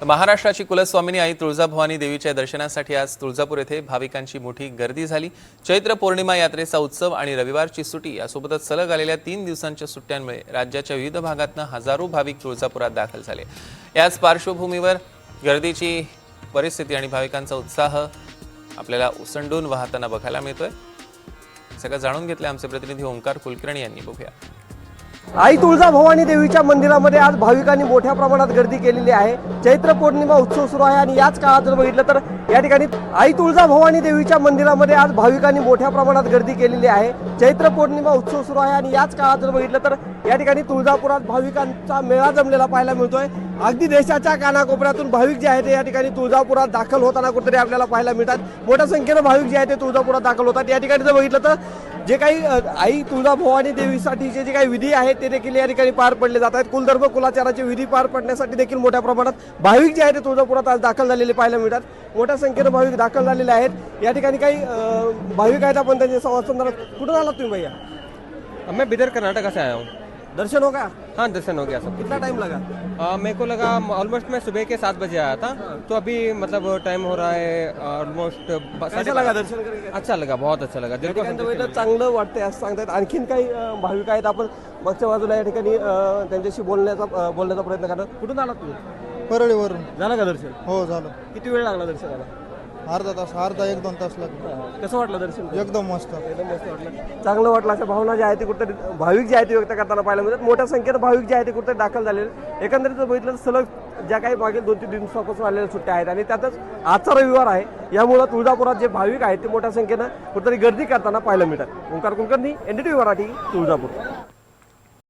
महाराष्ट्राची कुलस्वामिनी आई तुळजाभवानी देवीच्या दर्शनासाठी आज तुळजापूर येथे भाविकांची मोठी गर्दी झाली। चैत्र पौर्णिमा यात्रेचा उत्सव आणि रविवारची सुट्टी यासोबतच सलग आलेल्या 3 दिवसांच्या सुट्ट्यांमुळे राज्याच्या विविध भागातून हजारो भाविक तुळजापुरात दाखल झाले। याच पार्श्वभूमीवर गर्दीची परिस्थिती आणि भाविकांचा उत्साह आपल्याला उसंडून वाहताना बघायला मिळतोय। सगळं जाणून घेतले आमचे प्रतिनिधी ओंकार कुलकर्णी यांनी। बघूया। आई तुळजाभवानी देवीच्या मंदिरामध्ये आज भाविकांनी मोठ्या प्रमाणात गर्दी केलेली आहे। चैत्र पौर्णिमा उत्सव सुरू आहे आणि याच काळात जर बघितलं तर या ठिकाणी आई तुळजाभवानी देवीच्या मंदिरामध्ये आज भाविकांनी मोठ्या प्रमाणात गर्दी केलेली आहे। चैत्र पौर्णिमा उत्सव सुरू आहे आणि याच काळात जर बघितलं तर या ठिकाणी तुळजापुरात भाविकांचा मेळा जमलेला पाहायला मिळतोय। अगदी देशाच्या कानाकोपऱ्यातून भाविक जे आहेत ते या ठिकाणी तुळजापुरात दाखल होताना कुठेतरी आपल्याला पाहायला मिळतात। मोठ्या संख्येने भाविक जे आहेत ते तुळजापुरात दाखल होतात। या ठिकाणी जर बघितलं तर जे काही आई तुळजाभवानी देवीसाठीचे जे काही विधी आहेत ते देखील या ठिकाणी पार पडले जात आहेत। कुलधर्म कुलाचाराचे विधी पार पडण्यासाठी देखील मोठ्या प्रमाणात भाविक जे आहेत ते तुळजापुरात आज दाखल झालेले पाहायला मिळतात। मोठ्या संख्येने भाविक दाखल झालेले आहेत। या ठिकाणी काही भाविक आहेत, आपण त्यांच्या संवाद साधणार। कुठून आलात तुम्ही भैया? मैं बिदर कर्नाटका से आया हूँ। दर्शन हो गया? हाँ, दर्शन हो गया सब। कितना टाइम लगा? मेरे को लगा ऑलमोस्ट मैं सुबह के 7 बजे आया था, तो अभी मतलब टाइम हो रहा है ऑलमोस्ट। कैसा लगा दर्शन करके? अच्छा लगा, बहुत अच्छा लगा, दिल को संतुष्टि मिली। चांगलं वाटतंय असं सांगतायत। आणखीन काही भाविक आहेत, आपण मागच्या बाजूला या ठिकाणी त्यांच्याशी बोलण्याचा प्रयत्न करणार। कुठून आलात तुम्ही? परळीवरून. झालं का दर्शन? हो झालं. किती वेळ लागला दर्शनाला? अर्धा तास, अर्धा 1-2 तास लागले. कसं वाटलं दर्शन? एकदम मस्त. एकदम मस्त वाटलं, चांगलं वाटलं। अशा भावना ज्या आहेत ते कुठेतरी भाविक जे आहेत ते व्यक्त करताना पाहायला मिळतात। मोठ्या संख्येनं भाविक जे आहेत ते कुठेतरी दाखल झालेले। एकंदरीत बघितलं तर सलग ज्या काही मागील 2-3 दिवसापासून आलेल्या सुट्ट्या आहेत आणि त्यातच आजचा रविवार आहे, यामुळे तुळजापुरात जे भाविक आहेत ते मोठ्या संख्येनं कुठेतरी गर्दी करताना पाहायला मिळतात। ओंकार कुलकर्णी, NDTV मराठी, तुळजापूर।